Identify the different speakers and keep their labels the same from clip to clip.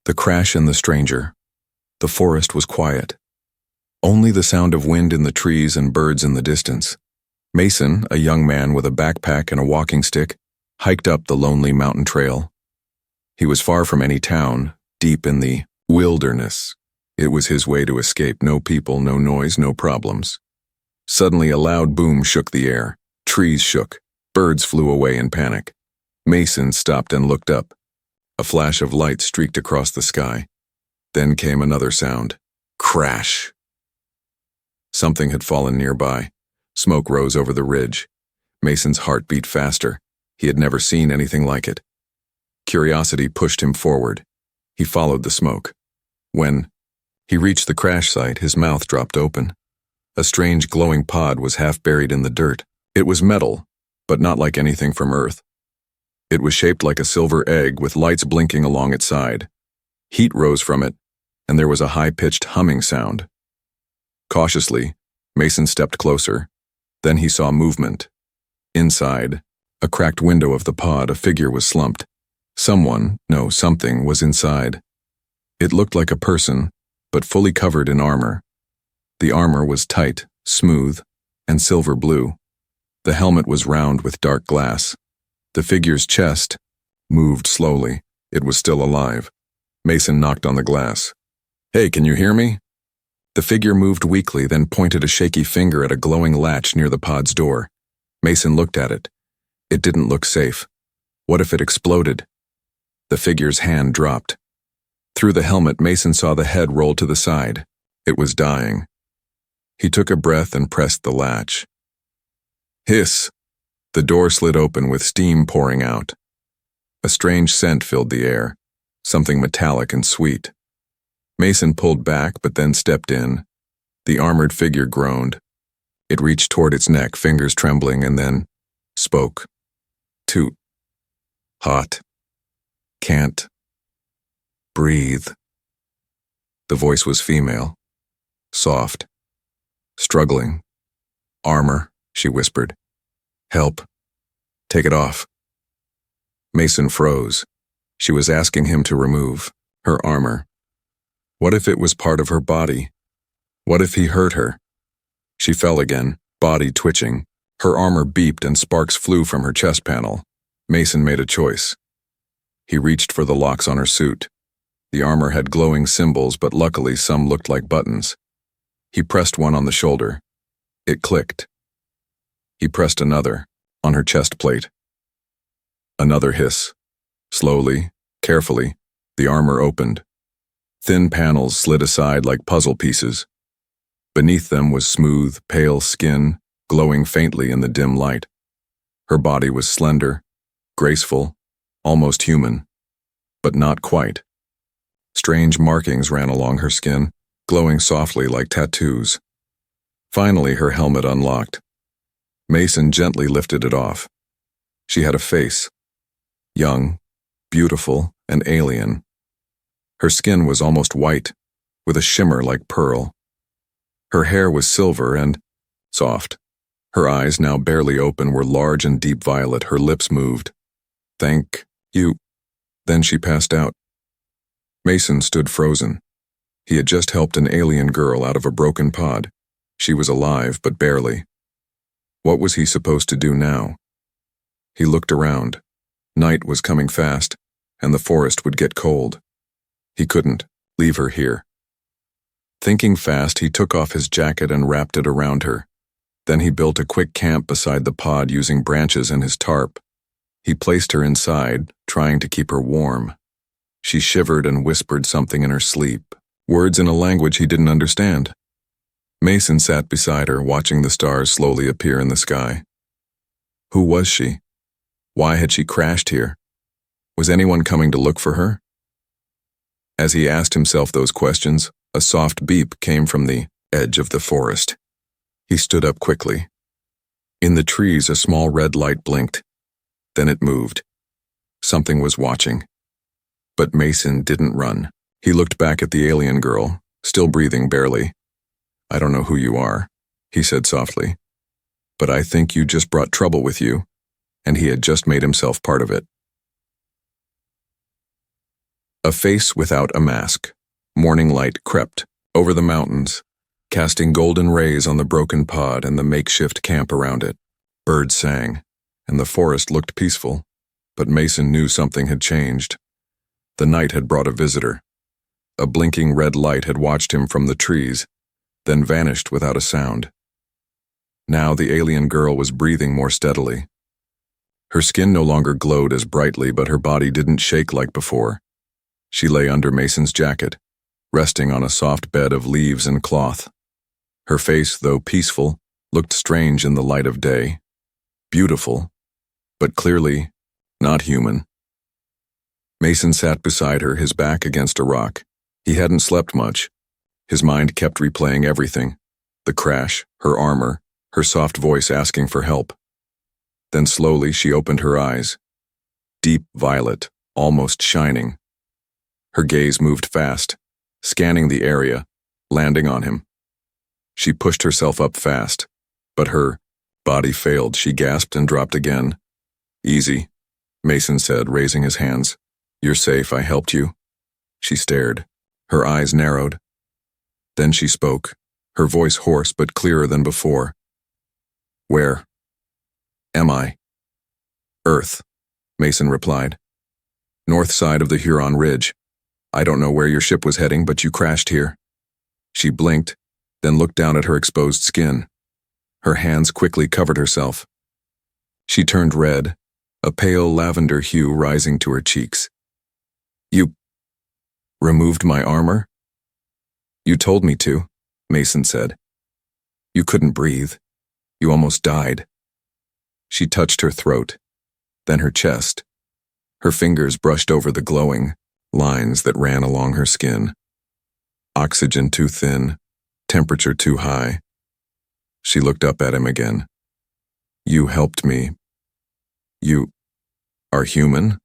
Speaker 1: The crash and the stranger. The forest was quiet. Only the sound of wind in the trees and birds in the distance. Mason, a young man with a backpack and a walking stick, hiked up the lonely mountain trail. He was far from any town, deep in the wilderness. It was his way to escape. No people, no noise, no problems. Suddenly a loud boom shook the air. Trees shook. Birds flew away in panic. Mason stopped and looked up. A flash of light streaked across the sky. Then came another sound. Crash. Something had fallen nearby. Smoke rose over the ridge. Mason's heart beat faster. He had never seen anything like it. Curiosity pushed him forward. He followed the smoke. When he reached the crash site, his mouth dropped open. A strange glowing pod was half buried in the dirt. It was metal, but not like anything from Earth. It was shaped like a silver egg with lights blinking along its side. Heat rose from it, and there was a high-pitched humming sound. Cautiously, Mason stepped closer. Then he saw movement. Inside, a cracked window of the pod, a figure was slumped. Something was inside. It looked like a person, but fully covered in armor. The armor was tight, smooth, and silver blue. The helmet was round with dark glass. The figure's chest moved slowly. It was still alive. Mason knocked on the glass. "Hey, can you hear me?" The figure moved weakly, then pointed a shaky finger at a glowing latch near the pod's door. Mason looked at it. It didn't look safe. What if it exploded? The figure's hand dropped. Through the helmet, Mason saw the head roll to the side. It was dying. He took a breath and pressed the latch. Hiss! The door slid open with steam pouring out. A strange scent filled the air, something metallic and sweet. Mason pulled back, but then stepped in. The armored figure groaned. It reached toward its neck, fingers trembling, and then spoke. "Too hot. Can't breathe." The voice was female, soft, struggling. "Armor," she whispered. "Help. Take it off." Mason froze. She was asking him to remove her armor. What if it was part of her body? What if he hurt her? She fell again, body twitching. Her armor beeped and sparks flew from her chest panel. Mason made a choice. He reached for the locks on her suit. The armor had glowing symbols, but luckily some looked like buttons. He pressed one on the shoulder. It clicked. He pressed another, on her chest plate. Another hiss. Slowly, carefully, the armor opened. Thin panels slid aside like puzzle pieces. Beneath them was smooth, pale skin, glowing faintly in the dim light. Her body was slender, graceful, almost human, but not quite. Strange markings ran along her skin, glowing softly like tattoos. Finally, her helmet unlocked. Mason gently lifted it off. She had a face. Young, beautiful, and alien. Her skin was almost white, with a shimmer like pearl. Her hair was silver and soft. Her eyes, now barely open, were large and deep violet. Her lips moved. "Thank you." Then she passed out. Mason stood frozen. He had just helped an alien girl out of a broken pod. She was alive, but barely. What was he supposed to do now? He looked around. Night was coming fast, and the forest would get cold. He couldn't leave her here. Thinking fast, he took off his jacket and wrapped it around her. Then he built a quick camp beside the pod using branches and his tarp. He placed her inside, trying to keep her warm. She shivered and whispered something in her sleep, words in a language he didn't understand. Mason sat beside her, watching the stars slowly appear in the sky. Who was she? Why had she crashed here? Was anyone coming to look for her? As he asked himself those questions, a soft beep came from the edge of the forest. He stood up quickly. In the trees, a small red light blinked. Then it moved. Something was watching. But Mason didn't run. He looked back at the alien girl, still breathing barely. "I don't know who you are," he said softly. "But I think you just brought trouble with you," and he had just made himself part of it. A face without a mask. Morning light crept over the mountains, casting golden rays on the broken pod and the makeshift camp around it. Birds sang, and the forest looked peaceful, but Mason knew something had changed. The night had brought a visitor. A blinking red light had watched him from the trees, then vanished without a sound. Now the alien girl was breathing more steadily. Her skin no longer glowed as brightly, but her body didn't shake like before. She lay under Mason's jacket, resting on a soft bed of leaves and cloth. Her face, though peaceful, looked strange in the light of day. Beautiful, but clearly not human. Mason sat beside her, his back against a rock. He hadn't slept much. His mind kept replaying everything: the crash, her armor, her soft voice asking for help. Then slowly she opened her eyes. Deep violet, almost shining. Her gaze moved fast, scanning the area, landing on him. She pushed herself up fast, but her body failed. She gasped and dropped again. "Easy," Mason said, raising his hands. "You're safe, I helped you." She stared. Her eyes narrowed. Then she spoke, her voice hoarse but clearer than before. "Where am I?" "Earth," Mason replied. "North side of the Huron Ridge. I don't know where your ship was heading, but you crashed here." She blinked, then looked down at her exposed skin. Her hands quickly covered herself. She turned red, a pale lavender hue rising to her cheeks. "You removed my armor?" "You told me to," Mason said. "You couldn't breathe. You almost died." She touched her throat, then her chest. Her fingers brushed over the glowing lines that ran along her skin. Oxygen too thin, temperature too high. She looked up at him again. "You helped me. You are human?"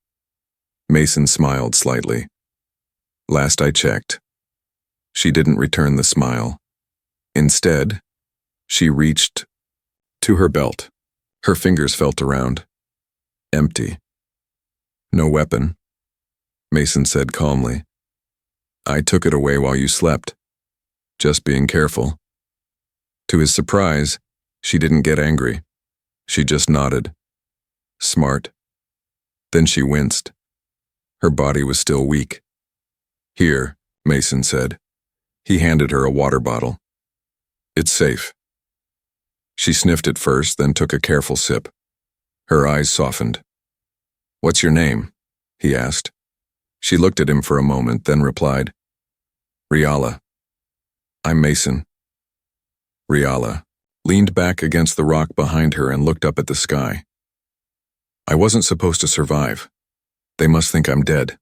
Speaker 1: Mason smiled slightly. "Last I checked." She didn't return the smile. Instead, she reached to her belt. Her fingers felt around. Empty. "No weapon," Mason said calmly. "I took it away while you slept. Just being careful." To his surprise, she didn't get angry. She just nodded. "Smart." Then she winced. Her body was still weak. "Here," Mason said. He handed her a water bottle. "It's safe." She sniffed it first, then took a careful sip. Her eyes softened. "What's your name?" he asked. She looked at him for a moment, then replied, "Riala." "I'm Mason." Riala leaned back against the rock behind her and looked up at the sky. "I wasn't supposed to survive. They must think I'm dead."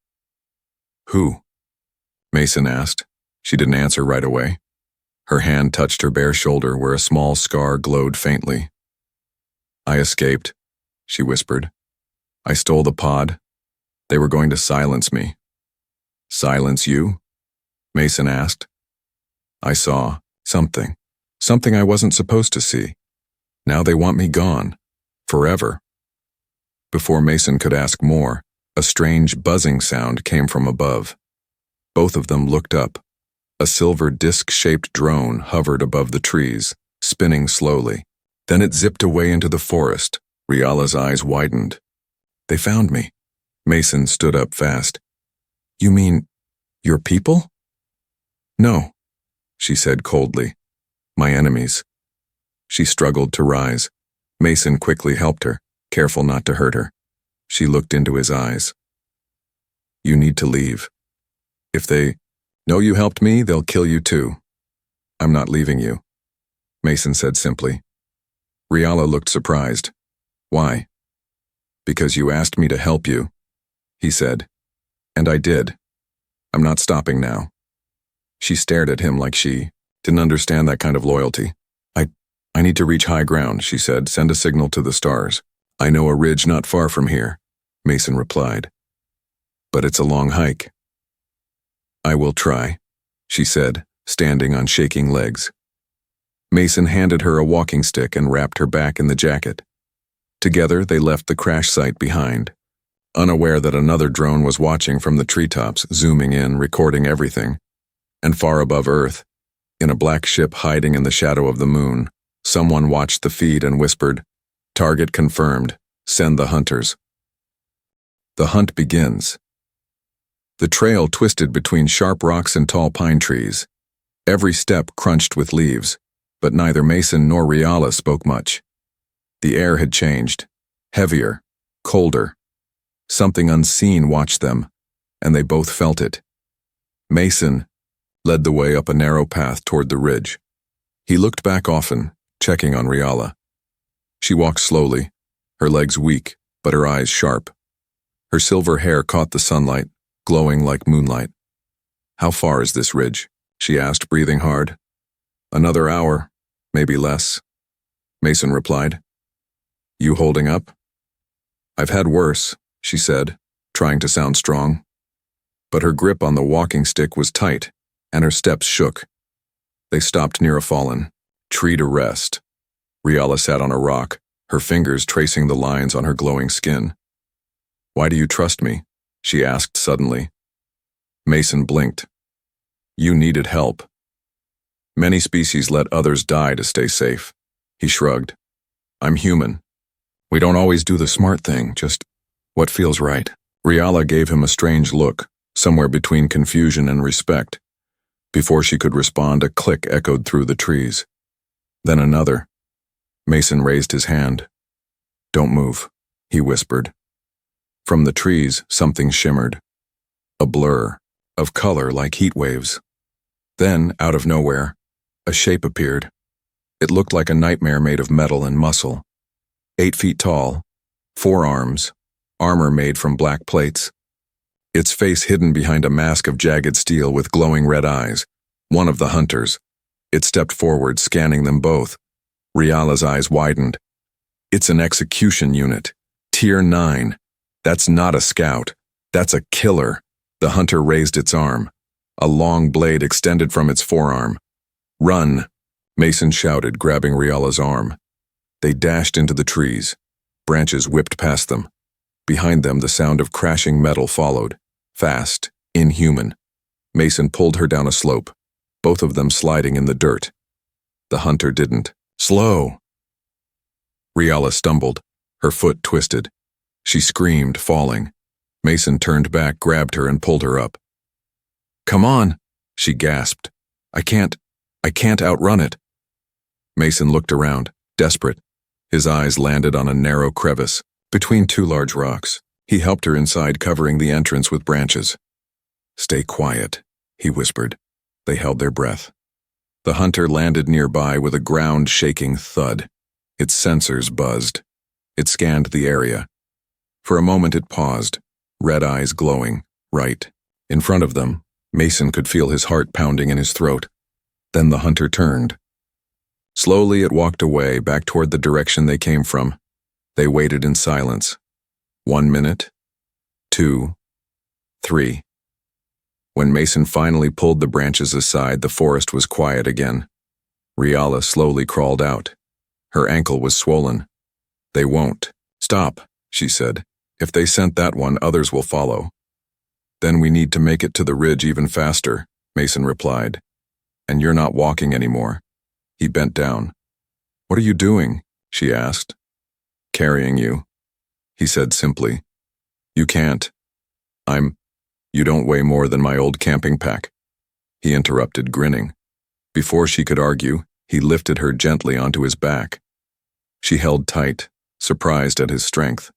Speaker 1: "Who?" Mason asked. She didn't answer right away. Her hand touched her bare shoulder where a small scar glowed faintly. "I escaped," she whispered. "I stole the pod. They were going to silence me." "Silence you?" Mason asked. "I saw something I wasn't supposed to see. Now they want me gone. Forever." Before Mason could ask more, a strange buzzing sound came from above. Both of them looked up. A silver disc-shaped drone hovered above the trees, spinning slowly. Then it zipped away into the forest. Riala's eyes widened. "They found me." Mason stood up fast. "You mean, your people?" "No," she said coldly. "My enemies." She struggled to rise. Mason quickly helped her, careful not to hurt her. She looked into his eyes. "You need to leave. If they know you helped me, they'll kill you too." "I'm not leaving you," Mason said simply. Riala looked surprised. "Why?" "Because you asked me to help you," he said. "And I did. I'm not stopping now." She stared at him like she didn't understand that kind of loyalty. I need to reach high ground," she said. "Send a signal to the stars." "I know a ridge not far from here," Mason replied. "But it's a long hike." "I will try," she said, standing on shaking legs. Mason handed her a walking stick and wrapped her back in the jacket. Together, they left the crash site behind. unaware that another drone was watching from the treetops, zooming in, recording everything. And far above Earth, in a black ship hiding in the shadow of the moon, someone watched the feed and whispered, "Target confirmed. Send the hunters." The hunt begins. The trail twisted between sharp rocks and tall pine trees. Every step crunched with leaves, but neither Mason nor Riala spoke much. The air had changed, heavier, colder. Something unseen watched them, and they both felt it. Mason led the way up a narrow path toward the ridge. He looked back often, checking on Riala. She walked slowly, her legs weak, but her eyes sharp. Her silver hair caught the sunlight, glowing like moonlight. "How far is this ridge?" she asked, breathing hard. "Another hour, maybe less," Mason replied. "You holding up?" "I've had worse," she said, trying to sound strong. But her grip on the walking stick was tight, and her steps shook. They stopped near a fallen tree to rest. Riala sat on a rock, her fingers tracing the lines on her glowing skin. "Why do you trust me?" she asked suddenly. Mason blinked. "You needed help. Many species let others die to stay safe." He shrugged. "I'm human. We don't always do the smart thing, just what feels right." Riala gave him a strange look, somewhere between confusion and respect. Before she could respond, a click echoed through the trees. Then another. Mason raised his hand. "Don't move," he whispered. From the trees, something shimmered. A blur, of color like heat waves. Then, out of nowhere, a shape appeared. It looked like a nightmare made of metal and muscle. 8 feet tall, 4 arms, armor made from black plates. Its face hidden behind a mask of jagged steel with glowing red eyes. One of the hunters. It stepped forward, scanning them both. Riala's eyes widened. "It's an execution unit. Tier 9. That's not a scout. That's a killer." The hunter raised its arm. A long blade extended from its forearm. "Run," Mason shouted, grabbing Riala's arm. They dashed into the trees. Branches whipped past them. Behind them, the sound of crashing metal followed. Fast, inhuman. Mason pulled her down a slope, both of them sliding in the dirt. The hunter didn't. "Slow!" Riala stumbled, her foot twisted. She screamed, falling. Mason turned back, grabbed her, and pulled her up. "Come on," she gasped. I can't outrun it." Mason looked around, desperate. His eyes landed on a narrow crevice between 2 large rocks. He helped her inside, covering the entrance with branches. "Stay quiet," he whispered. They held their breath. The hunter landed nearby with a ground-shaking thud. Its sensors buzzed. It scanned the area. For a moment it paused, red eyes glowing, right. In front of them, Mason could feel his heart pounding in his throat. Then the hunter turned. Slowly it walked away, back toward the direction they came from. They waited in silence. 1 minute, 2, 3. When Mason finally pulled the branches aside, the forest was quiet again. Riala slowly crawled out. Her ankle was swollen. "They won't. Stop," she said. "If they sent that one, others will follow." "Then we need to make it to the ridge even faster," Mason replied. "And you're not walking anymore." He bent down. "What are you doing?" she asked. "Carrying you," he said simply. "You can't. You don't weigh more than my old camping pack." He interrupted, grinning. Before she could argue, he lifted her gently onto his back. She held tight, surprised at his strength.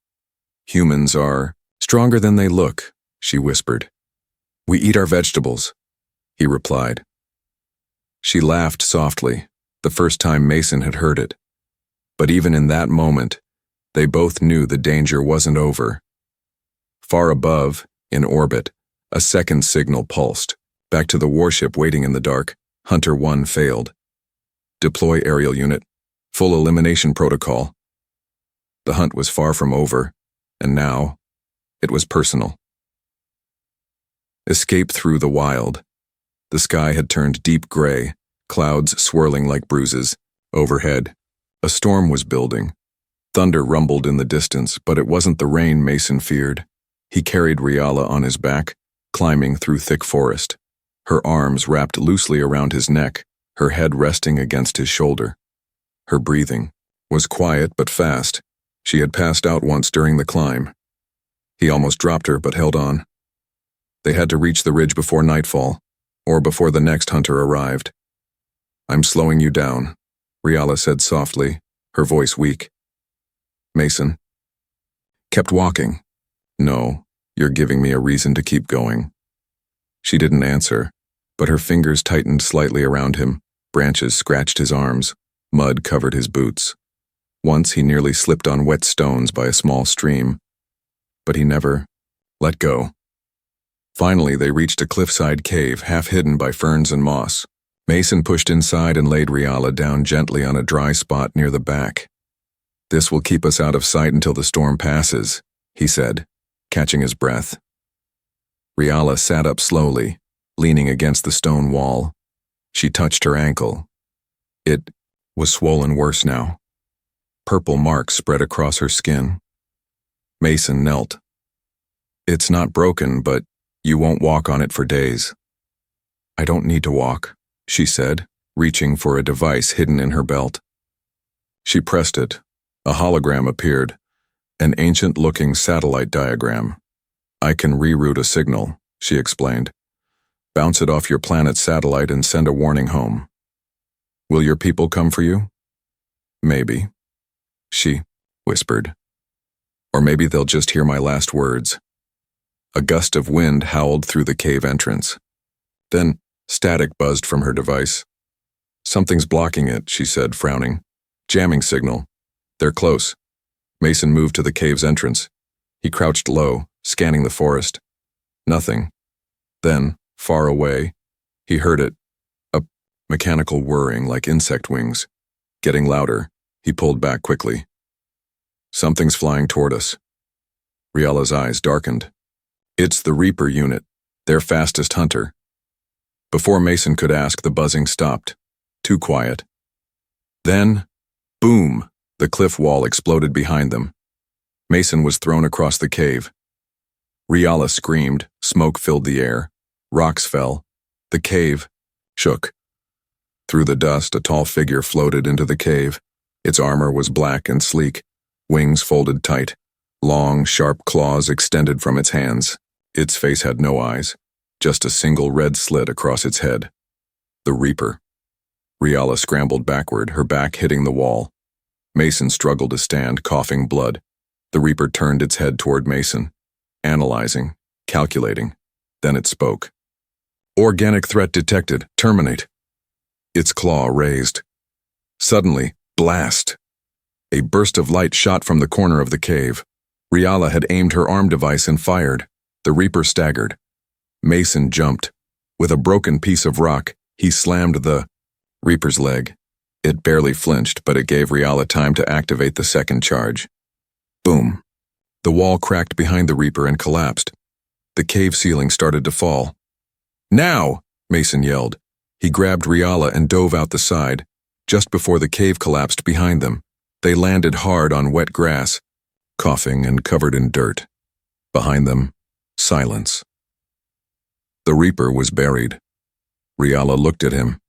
Speaker 1: "Humans are stronger than they look," she whispered. "We eat our vegetables," he replied. She laughed softly, the first time Mason had heard it. But even in that moment, they both knew the danger wasn't over. Far above, in orbit, a second signal pulsed. Back to the warship waiting in the dark, Hunter 1 failed. "Deploy aerial unit. Full elimination protocol." The hunt was far from over, and now, it was personal. Escape through the wild. The sky had turned deep gray, clouds swirling like bruises. Overhead, a storm was building. Thunder rumbled in the distance, but it wasn't the rain Mason feared. He carried Riala on his back, climbing through thick forest. Her arms wrapped loosely around his neck, her head resting against his shoulder. Her breathing was quiet but fast. She had passed out once during the climb. He almost dropped her but held on. They had to reach the ridge before nightfall, or before the next hunter arrived. "I'm slowing you down," Riala said softly, her voice weak. Mason kept walking. "No, you're giving me a reason to keep going." She didn't answer, but her fingers tightened slightly around him. Branches scratched his arms. Mud covered his boots. Once he nearly slipped on wet stones by a small stream, but he never let go. Finally, they reached a cliffside cave, half hidden by ferns and moss. Mason pushed inside and laid Riala down gently on a dry spot near the back. "This will keep us out of sight until the storm passes," he said, catching his breath. Riala sat up slowly, leaning against the stone wall. She touched her ankle. It was swollen worse now. Purple marks spread across her skin. Mason knelt. "It's not broken, but you won't walk on it for days." "I don't need to walk," she said, reaching for a device hidden in her belt. She pressed it. A hologram appeared, an ancient-looking satellite diagram. "I can reroute a signal," she explained. "Bounce it off your planet's satellite and send a warning home. Will your people come for you?" "Maybe," she whispered. "Or maybe they'll just hear my last words." A gust of wind howled through the cave entrance. Then static buzzed from her device. "Something's blocking it," she said, frowning. "Jamming signal. They're close." Mason moved to the cave's entrance. He crouched low, scanning the forest. Nothing. Then, far away, he heard it. A mechanical whirring like insect wings. Getting louder, he pulled back quickly. "Something's flying toward us." Riala's eyes darkened. "It's the Reaper unit, their fastest hunter." Before Mason could ask, the buzzing stopped. Too quiet. Then, boom! The cliff wall exploded behind them. Mason was thrown across the cave. Riala screamed, smoke filled the air. Rocks fell. The cave shook. Through the dust, a tall figure floated into the cave. Its armor was black and sleek, wings folded tight. Long, sharp claws extended from its hands. Its face had no eyes, just a single red slit across its head. The Reaper. Riala scrambled backward, her back hitting the wall. Mason struggled to stand, coughing blood. The Reaper turned its head toward Mason, analyzing, calculating. Then it spoke. "Organic threat detected. Terminate." Its claw raised. Suddenly, blast! A burst of light shot from the corner of the cave. Riala had aimed her arm device and fired. The Reaper staggered. Mason jumped. With a broken piece of rock, he slammed the Reaper's leg. It barely flinched, but it gave Riala time to activate the second charge. Boom! The wall cracked behind the Reaper and collapsed. The cave ceiling started to fall. "Now!" Mason yelled. He grabbed Riala and dove out the side. Just before the cave collapsed behind them, they landed hard on wet grass, coughing and covered in dirt. Behind them, silence. The Reaper was buried. Riala looked at him.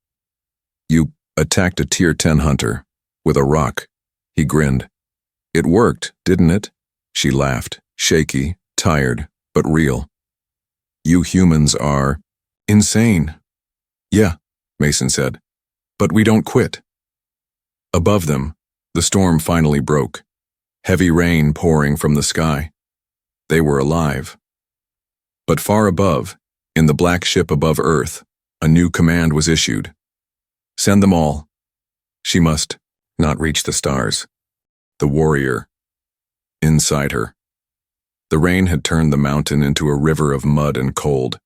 Speaker 1: "You attacked a Tier 10 hunter with a rock." He grinned. "It worked, didn't it?" She laughed, shaky, tired, but real. "You humans are insane." "Yeah," Mason said, "but we don't quit." Above them, the storm finally broke. Heavy rain pouring from the sky. They were alive. But far above, in the black ship above Earth, a new command was issued. "Send them all." She must not reach the stars. The warrior inside her. The rain had turned the mountain into a river of mud and cold.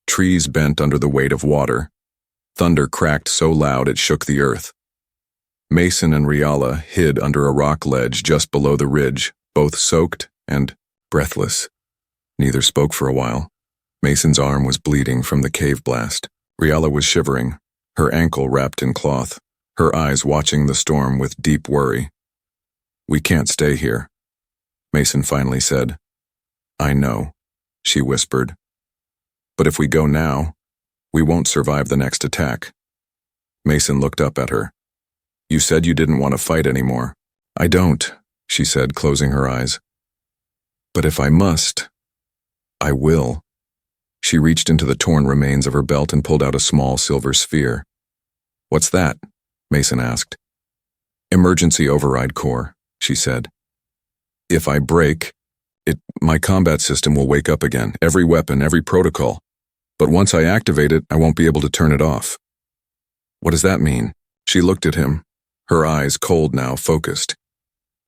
Speaker 1: Trees bent under the weight of water. Thunder cracked so loud it shook the earth. Mason and Riala hid under a rock ledge just below the ridge, both soaked and breathless. Neither spoke for a while. Mason's arm was bleeding from the cave blast. Riala was shivering, her ankle wrapped in cloth, her eyes watching the storm with deep worry. "We can't stay here," Mason finally said. "I know," she whispered. But if we go now, we won't survive the next attack. Mason looked up at her. You said you didn't want to fight anymore. I don't, she said, closing her eyes. But if I must, I will. She reached into the torn remains of her belt and pulled out a small silver sphere. What's that? Mason asked. Emergency override core, she said. If I break, my combat system will wake up again, every weapon, every protocol. But once I activate it, I won't be able to turn it off. What does that mean? She looked at him, her eyes cold now, focused.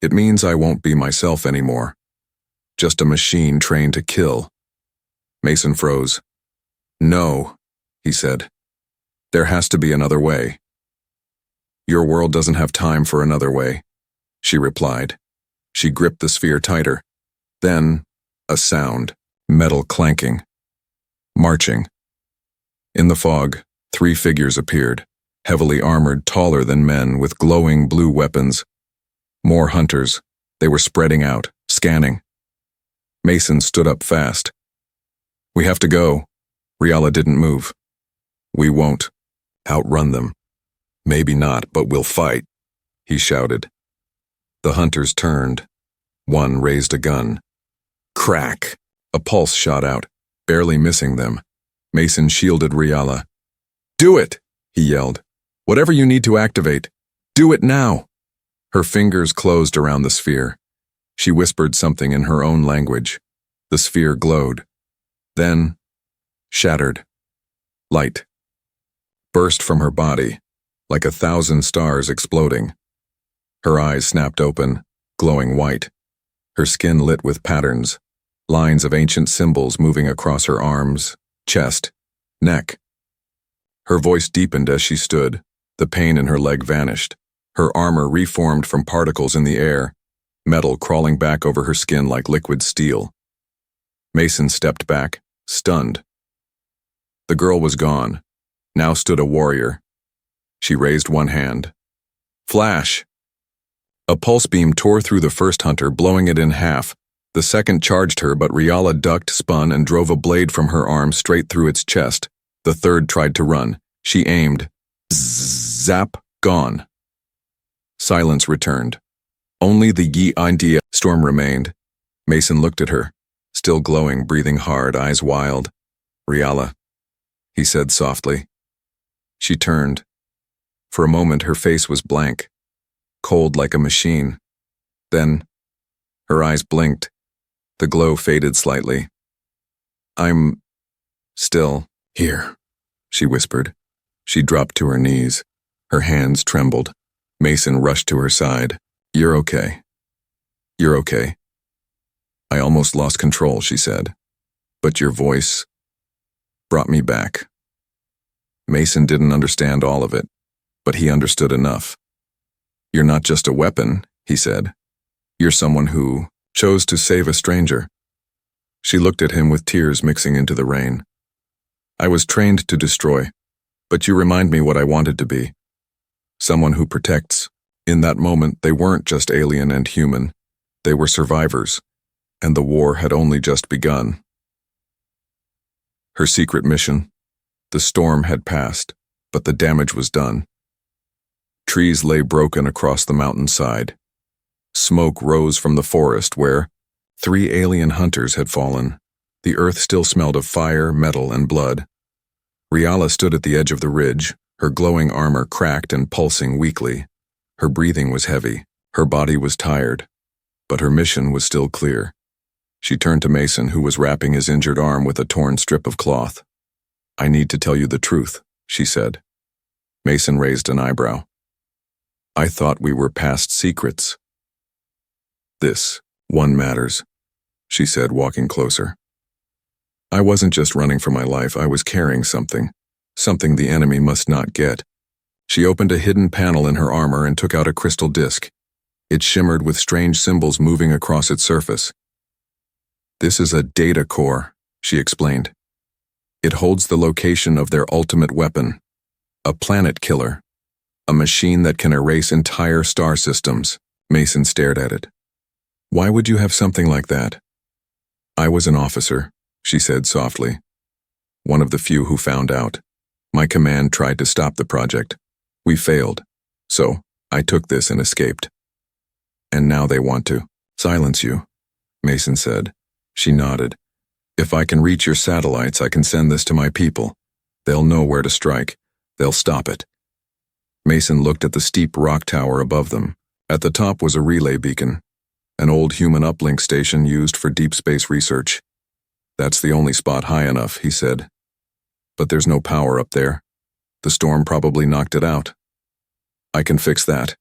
Speaker 1: It means I won't be myself anymore. Just a machine trained to kill. Mason froze. No, he said. There has to be another way. Your world doesn't have time for another way, she replied. She gripped the sphere tighter. Then, a sound, metal clanking. Marching. In the fog, 3 figures appeared, heavily armored, taller than men, with glowing blue weapons. More hunters. They were spreading out, scanning. Mason stood up fast. We have to go. Riala didn't move. We won't outrun them. Maybe not, but we'll fight, he shouted. The hunters turned. One raised a gun. Crack! A pulse shot out, barely missing them. Mason shielded Riala. Do it, he yelled. Whatever you need to activate, do it now. Her fingers closed around the sphere. She whispered something in her own language. The sphere glowed. Then, shattered. Light burst from her body, like 1,000 stars exploding. Her eyes snapped open, glowing white. Her skin lit with patterns, lines of ancient symbols moving across her arms, chest, neck. Her voice deepened as she stood. The pain in her leg vanished. Her armor reformed from particles in the air, metal crawling back over her skin like liquid steel. Mason stepped back, stunned. The girl was gone. Now stood a warrior. She raised one hand. Flash! A pulse beam tore through the first hunter, blowing it in half. The second charged her, but Riala ducked, spun, and drove a blade from her arm straight through its chest. The third tried to run. She aimed. Zap! Gone. Silence returned. Only the Yi storm remained. Mason looked at her, still glowing, breathing hard, eyes wild. Riala, he said softly. She turned. For a moment, her face was blank, cold like a machine. Then, her eyes blinked. The glow faded slightly. I'm still here, she whispered. She dropped to her knees. Her hands trembled. Mason rushed to her side. You're okay. You're okay. I almost lost control, she said. But your voice brought me back. Mason didn't understand all of it, but he understood enough. You're not just a weapon, he said. You're someone who chose to save a stranger. She looked at him with tears mixing into the rain. I was trained to destroy, but you remind me what I wanted to be. Someone who protects. In that moment, they weren't just alien and human. They were survivors, and the war had only just begun. Her secret mission. The storm had passed, but the damage was done. Trees lay broken across the mountainside. Smoke rose from the forest where 3 alien hunters had fallen. The earth still smelled of fire, metal, and blood. Riala stood at the edge of the ridge, her glowing armor cracked and pulsing weakly. Her breathing was heavy, her body was tired, but her mission was still clear. She turned to Mason, who was wrapping his injured arm with a torn strip of cloth. I need to tell you the truth, she said. Mason raised an eyebrow. I thought we were past secrets. This one matters, she said, walking closer. I wasn't just running for my life, I was carrying something the enemy must not get. She opened a hidden panel in her armor and took out a crystal disc. It shimmered with strange symbols moving across its surface. This is a data core, she explained. It holds the location of their ultimate weapon, a planet killer, a machine that can erase entire star systems. Mason stared at it. Why would you have something like that? I was an officer, she said softly. One of the few who found out. My command tried to stop the project. We failed. So, I took this and escaped. And now they want to silence you, Mason said. She nodded. If I can reach your satellites, I can send this to my people. They'll know where to strike. They'll stop it. Mason looked at the steep rock tower above them. At the top was a relay beacon, an old human uplink station used for deep space research. That's the only spot high enough, he said. But there's no power up there. The storm probably knocked it out. I can fix that,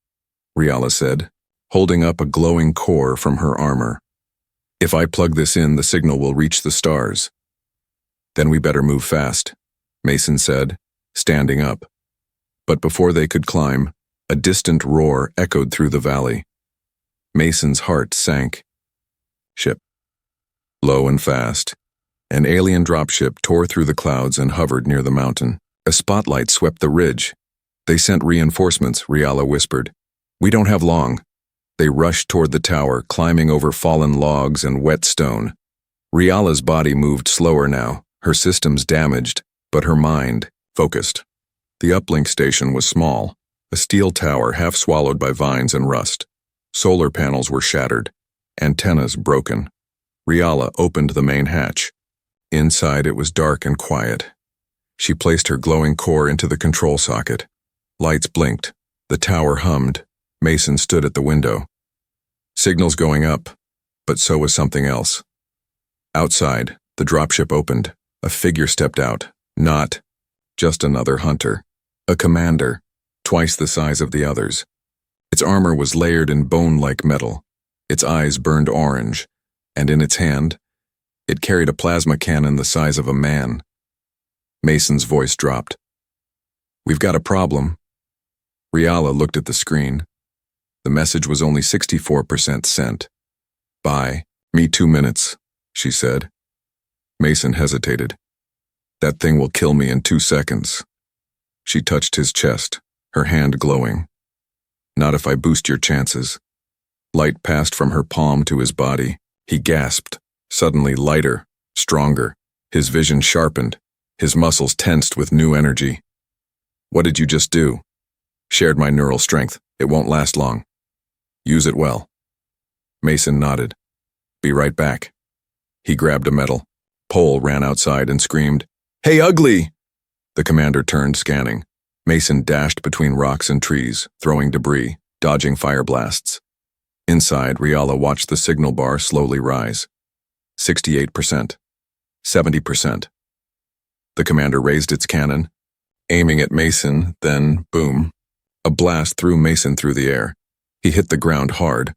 Speaker 1: Riala said, holding up a glowing core from her armor. If I plug this in, the signal will reach the stars. Then we better move fast, Mason said, standing up. But before they could climb, a distant roar echoed through the valley. Mason's heart sank. Ship. Low and fast. An alien dropship tore through the clouds and hovered near the mountain. A spotlight swept the ridge. They sent reinforcements, Riala whispered. We don't have long. They rushed toward the tower, climbing over fallen logs and wet stone. Riala's body moved slower now, her systems damaged, but her mind focused. The uplink station was small, a steel tower half swallowed by vines and rust. Solar panels were shattered, antennas broken. Riala opened the main hatch. Inside it was dark and quiet. She placed her glowing core into the control socket. Lights blinked. The tower hummed. Mason stood at the window. Signals going up, but so was something else. Outside, the dropship opened. A figure stepped out. Not just another hunter. A commander, twice the size of the others. Its armor was layered in bone-like metal. Its eyes burned orange, and in its hand, it carried a plasma cannon the size of a man. Mason's voice dropped. We've got a problem. Riala looked at the screen. The message was only 64% sent. Buy me 2 minutes, she said. Mason hesitated. That thing will kill me in 2 seconds. She touched his chest, her hand glowing. Not if I boost your chances. Light passed from her palm to his body. He gasped, suddenly lighter, stronger. His vision sharpened, his muscles tensed with new energy. What did you just do? Shared my neural strength. It won't last long. Use it well. Mason nodded. Be right back. He grabbed a metal. Pole ran outside and screamed, Hey, ugly! The commander turned, scanning. Mason dashed between rocks and trees, throwing debris, dodging fire blasts. Inside, Riala watched the signal bar slowly rise. 68%. 70%. The commander raised its cannon, aiming at Mason, then, boom. A blast threw Mason through the air. He hit the ground hard.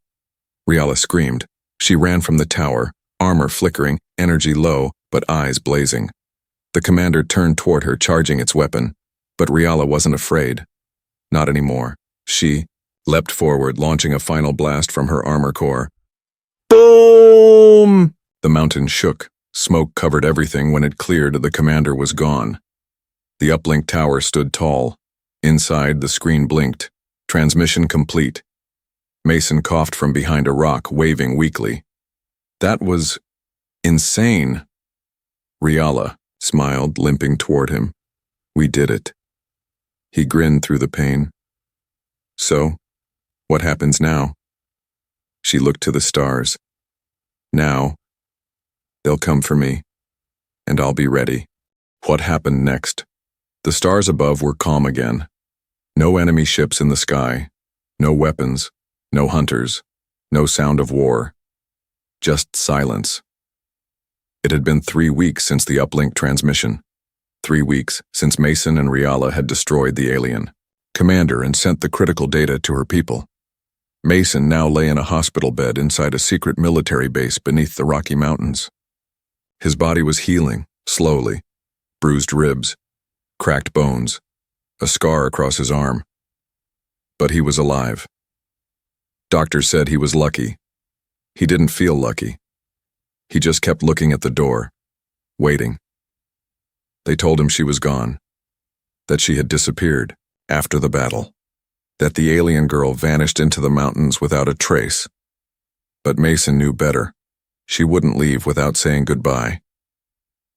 Speaker 1: Riala screamed. She ran from the tower, armor flickering, energy low, but eyes blazing. The commander turned toward her, charging its weapon. But Riala wasn't afraid. Not anymore. She leapt forward, launching a final blast from her armor core. Boom! The mountain shook. Smoke covered everything. When it cleared, the commander was gone. The uplink tower stood tall. Inside, the screen blinked. Transmission complete. Mason coughed from behind a rock, waving weakly. That was insane. Riala smiled, limping toward him. We did it. He grinned through the pain. So, what happens now? She looked to the stars. Now, they'll come for me, and I'll be ready. What happened next? The stars above were calm again. No enemy ships in the sky, no weapons, no hunters, no sound of war. Just silence. It had been 3 weeks since the uplink transmission. 3 weeks since Mason and Riala had destroyed the alien commander and sent the critical data to her people. Mason now lay in a hospital bed inside a secret military base beneath the Rocky Mountains. His body was healing, slowly. Bruised ribs, cracked bones, a scar across his arm. But he was alive. Doctors said he was lucky. He didn't feel lucky. He just kept looking at the door, waiting. They told him she was gone, that she had disappeared after the battle, that the alien girl vanished into the mountains without a trace. But Mason knew better. She wouldn't leave without saying goodbye.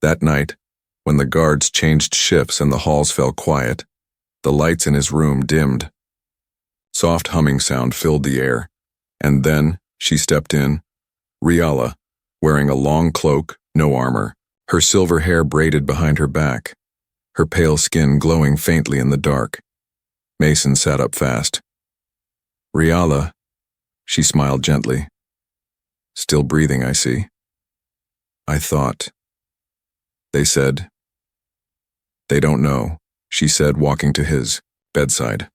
Speaker 1: That night, when the guards changed shifts and the halls fell quiet, the lights in his room dimmed. Soft humming sound filled the air, and then she stepped in, Riala, wearing a long cloak, no armor, her silver hair braided behind her back, her pale skin glowing faintly in the dark. Mason sat up fast. Riala, she smiled gently. Still breathing, I see. I thought. They said. They don't know, she said, walking to his bedside.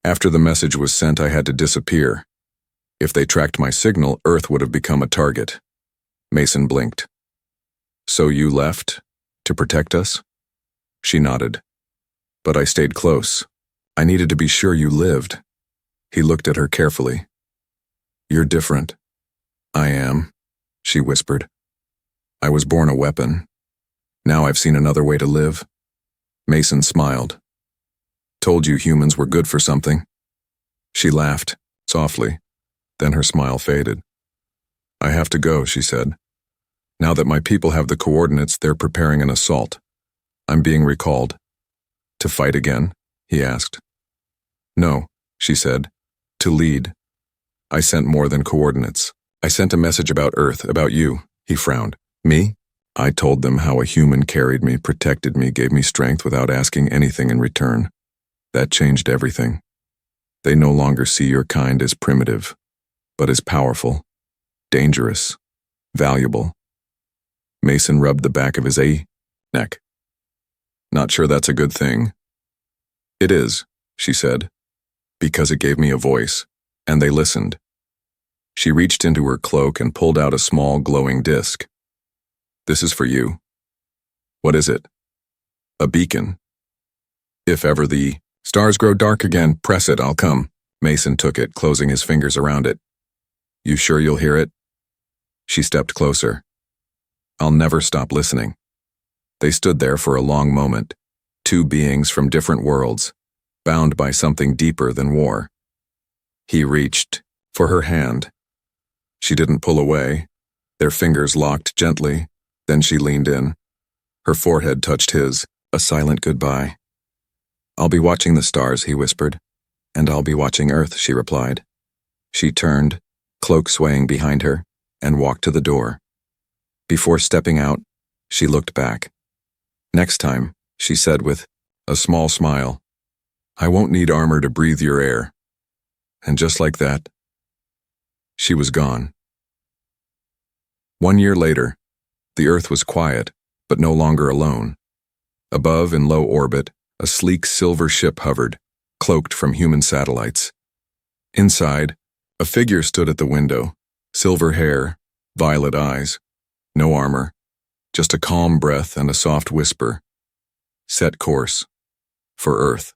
Speaker 1: After the message was sent, I had to disappear. If they tracked my signal, Earth would have become a target. Mason blinked. So you left? To protect us? She nodded. But I stayed close. I needed to be sure you lived. He looked at her carefully. You're different. I am, she whispered. I was born a weapon. Now I've seen another way to live. Mason smiled. Told you humans were good for something. She laughed, softly. Then her smile faded. I have to go, she said. Now that my people have the coordinates, they're preparing an assault. I'm being recalled. To fight again? He asked. No, she said. To lead. I sent more than coordinates. I sent a message about Earth, about you. He frowned. Me? I told them how a human carried me, protected me, gave me strength without asking anything in return. That changed everything. They no longer see your kind as primitive, but as powerful, dangerous, valuable. Mason rubbed the back of his neck. Not sure that's a good thing. It is, she said, because it gave me a voice, and they listened. She reached into her cloak and pulled out a small glowing disc. This is for you. What is it? A beacon. If ever the stars grow dark again, press it, I'll come. Mason took it, closing his fingers around it. You sure you'll hear it? She stepped closer. I'll never stop listening. They stood there for a long moment, two beings from different worlds, bound by something deeper than war. He reached for her hand. She didn't pull away. Their fingers locked gently. Then she leaned in. Her forehead touched his, a silent goodbye. I'll be watching the stars, he whispered. And I'll be watching Earth, she replied. She turned, cloak swaying behind her, and walked to the door. Before stepping out, she looked back. Next time, she said with a small smile, I won't need armor to breathe your air. And just like that, she was gone. 1 year later, the Earth was quiet, but no longer alone. Above, in low orbit, a sleek silver ship hovered, cloaked from human satellites. Inside, a figure stood at the window, silver hair, violet eyes, no armor, just a calm breath and a soft whisper. Set course. For Earth.